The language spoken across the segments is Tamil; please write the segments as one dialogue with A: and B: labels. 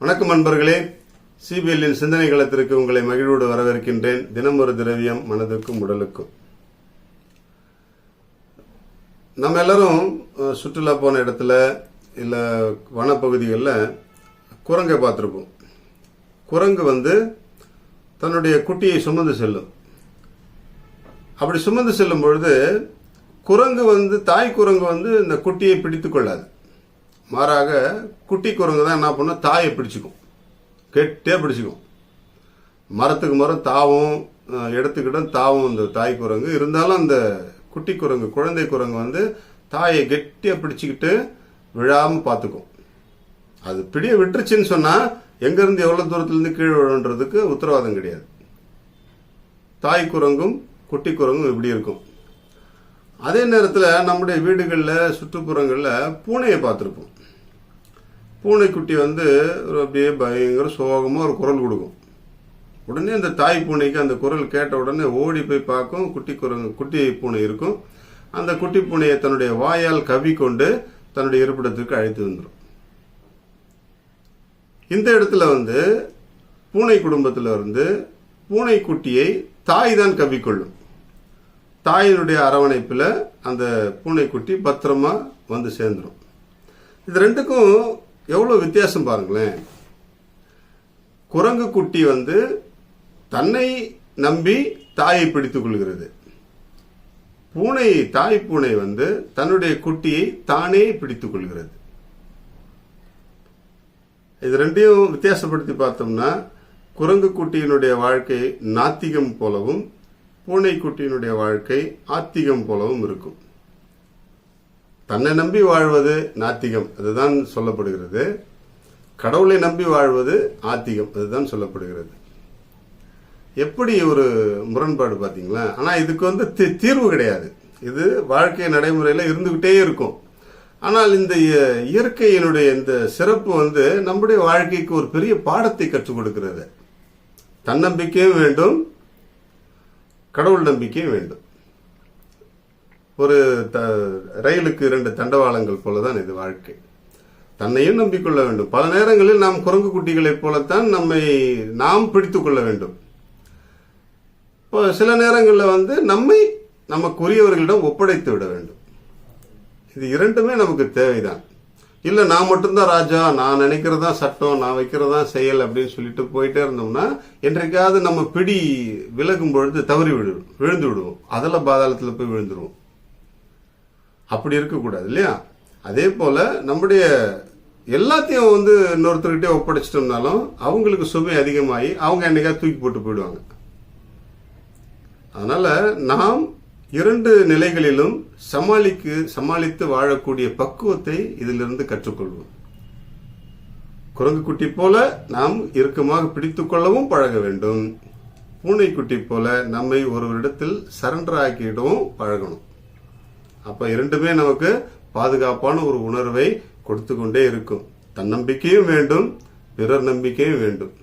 A: வணக்கம் நண்பர்களே, சிபிஎல்லின் சிந்தனை களத்திற்கு உங்களை மகிழ்வோடு வரவேற்கின்றேன். தினம் ஒரு திரவியம் மனதுக்கும் உடலுக்கும். நம்ம எல்லாரும் சுற்றுலா போன இடத்துல இல்லை வனப்பகுதிகளில் குரங்கை பார்த்துருப்போம். குரங்கு தன்னுடைய குட்டியை சுமந்து செல்லும். அப்படி சுமந்து செல்லும் பொழுது குரங்கு தாய் குரங்கு இந்த குட்டியை பிடித்து கொள்ளாது. மாறாக குட்டி குரங்கு தான் என்ன பண்ணும், தாயை பிடிச்சிக்கும், கெட்டே பிடிச்சிக்கும். மரத்துக்கு மரம் தாவும், இடத்துக்கிட்ட தாவும் இந்த தாய் குரங்கு. இருந்தாலும் அந்த குட்டி குரங்கு, குழந்தை குரங்கு தாயை கெட்டியாக பிடிச்சிக்கிட்டு விழாமல் பார்த்துக்கும். அது பிடிய விட்டுருச்சுன்னு சொன்னால் எங்கேருந்து எவ்வளோ தூரத்துலேருந்து கீழே விழுன்றதுக்கு உத்தரவாதம் கிடையாது. தாய் குரங்கும் குட்டி குரங்கும் இப்படி இருக்கும். அதே நேரத்தில் நம்முடைய வீடுகளில் சுற்றுப்புறங்களில் பூனையை பார்த்துருப்போம். பூனைக்குட்டி அப்படியே பயங்கர சோகமாக ஒரு குரல் கொடுக்கும். உடனே அந்த தாய் பூனைக்கு அந்த குரல் கேட்ட உடனே ஓடி போய் பார்க்கும். குட்டி பூனை இருக்கும். அந்த குட்டி பூனையை தன்னுடைய வாயால் கவ்விக்கொண்டு தன்னுடைய இருப்பிடத்திற்கு அழைத்து வந்துடும். இந்த இடத்துல பூனை குடும்பத்தில் பூனைக்குட்டியை தாய் தான் கவ்விக்கொள்ளும். தாயினுடைய அரவணைப்பில் அந்த பூனைக்குட்டி பத்திரமா சேர்ந்துடும். இது ரெண்டுக்கும் எவ்வளோ வித்தியாசம் பாருங்களேன். குரங்கு குட்டி தன்னை நம்பி தாயை பிடித்துக் கொள்கிறது. தாய் பூனை தன்னுடைய குட்டியை தானே பிடித்துக் கொள்கிறது. இது ரெண்டையும் வித்தியாசப்படுத்தி பார்த்தோம்னா குரங்கு குட்டியினுடைய வாழ்க்கை நாத்திகம் போலவும் பூனைக்குட்டியினுடைய வாழ்க்கை ஆத்திகம் போலவும் இருக்கும். தன்னை நம்பி வாழ்வது நாத்திகம், அதுதான் சொல்லப்படுகிறது. கடவுளை நம்பி வாழ்வது ஆத்திகம், அதுதான் சொல்லப்படுகிறது. எப்படி ஒரு முரண்பாடு பார்த்தீங்களா? ஆனால் இதுக்கு தீர்வு கிடையாது. இது வாழ்க்கை நடைமுறையில் இருந்துகிட்டே இருக்கும். ஆனால் இந்த இயற்கையினுடைய இந்த சிறப்பு நம்முடைய வாழ்க்கைக்கு ஒரு பெரிய பாடத்தை கற்றுக் கொடுக்கிறது. தன்னம்பிக்கையும் வேண்டும், கடவுள் நம்பிக்கையும் வேண்டும். ஒரு ரயிலுக்கு 2 தண்டவாளங்கள் போலதான் இது வாழ்க்கை. தன்னையும் நம்பிக்கொள்ள வேண்டும். பல நேரங்களில் நாம் குரங்கு குட்டிகளைப் போலத்தான் நம்மை நாம் பிடித்துக் கொள்ள வேண்டும். இப்போ சில நேரங்களில் நம்மை நமக்குரியவர்களிடம் ஒப்படைத்து விட வேண்டும். இது இரண்டுமே நமக்கு தேவைதான். இல்லை நான் மட்டும்தான் ராஜா, நான் நினைக்கிறதா சட்டம், நான் வைக்கிறதா செயல் அப்படின்னு சொல்லிட்டு போயிட்டே இருந்தோம்னா என்றைக்காவது நம்ம பிடி விலகும் பொழுது தவறி விழுந்து விடுவோம். அதில் பாதாளத்தில் போய் விழுந்துருவோம். அப்படி இருக்கக்கூடாது இல்லையா? அதே போல நம்முடைய எல்லாத்தையும் இன்னொருத்தர்கிட்டே ஒப்படைச்சிட்டோம்னாலும் அவங்களுக்கு சுமை அதிகமாகி அவங்க என்னைக்காவது தூக்கி போட்டு போயிடுவாங்க. அதனால நாம் 2 நிலைகளிலும் சமாளித்து வாழக்கூடிய பக்குவத்தை இதிலிருந்து கற்றுக்கொள்வோம். குரங்கு குட்டி போல நாம் இறுக்கமாக பிடித்துக் கொள்ளவும் பழக வேண்டும். பூனைக்குட்டி போல நம்மை ஒருவரிடத்தில் சரண்டர் ஆக்கிடவும் பழகணும். அப்ப இரண்டுமே நமக்கு பாதுகாப்பான ஒரு உணர்வை கொடுத்து கொண்டே இருக்கும். தன்னம்பிக்கையும் வேண்டும், பிறர் நம்பிக்கையும் வேண்டும்.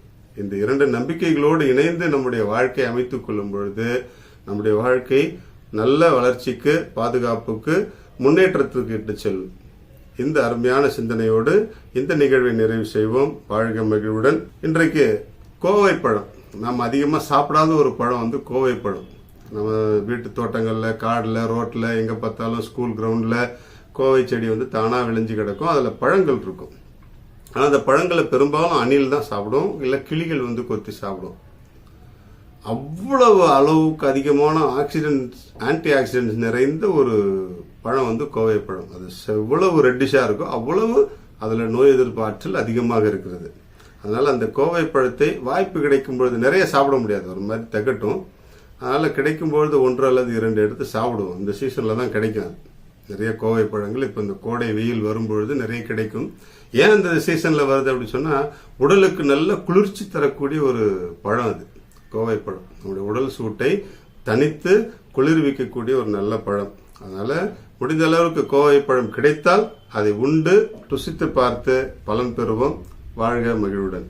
A: இந்த 2 நம்பிக்கைகளோடு இணைந்து நம்முடைய வாழ்க்கை அமைத்துக் கொள்ளும் பொழுது நம்முடைய வாழ்க்கை நல்ல வளர்ச்சிக்கு, பாதுகாப்புக்கு, முன்னேற்றத்திற்கு இட்டு செல்லும். இந்த அருமையான சிந்தனையோடு இந்த நிகழ்வை நிறைவு செய்வோம். வாழ்க மகிழ்வுடன். இன்றைக்கு கோவை பழம், நாம் அதிகமாக சாப்பிடாத ஒரு பழம் கோவை பழம். நம்ம வீட்டு தோட்டங்களில், காடில், ரோட்டில், எங்கே பார்த்தாலும் ஸ்கூல் கிரவுண்டில் கோவை செடி தானாக விளைஞ்சு கிடக்கும். அதில் பழங்கள் இருக்கும். ஆனால் அந்த பழங்களை பெரும்பாலும் அணில் தான் சாப்பிடும், இல்லை கிளிகள் கொத்தி சாப்பிடும். அவ்வளவு அளவுக்கு அதிகமான ஆன்டி ஆக்சிடென்ட்ஸ் நிறைந்த ஒரு பழம் கோவை பழம். அது எவ்வளவு ரெட்டிஷாக இருக்கோ அவ்வளவு அதில் நோய் எதிர்ப்பு ஆற்றல் அதிகமாக இருக்கிறது. அதனால் அந்த கோவை பழத்தை வாய்ப்பு கிடைக்கும் பொழுது, நிறைய சாப்பிட முடியாது, ஒரு மாதிரி திகட்டும். அதனால் கிடைக்கும்பொழுது 1 அல்லது 2 எடுத்து சாப்பிடுவோம். இந்த சீசனில் தான் கிடைக்கும் நிறைய கோவை பழங்கள். இப்போ இந்த கோடை வெயில் வரும்பொழுது நிறைய கிடைக்கும். ஏன் இந்த சீசனில் வருது அப்படின்னு சொன்னால் உடலுக்கு நல்ல குளிர்ச்சி தரக்கூடிய ஒரு பழம் அது கோவை பழம். நம்முடைய உடல் சூட்டை தனித்து குளிர்விக்கக்கூடிய ஒரு நல்ல பழம். அதனால் முடிந்த அளவுக்கு கோவை பழம் கிடைத்தால் அதை உண்டு ருசித்து பார்த்து பலன் பெறுவோம். வாழ்க மகிழ்வுடன்.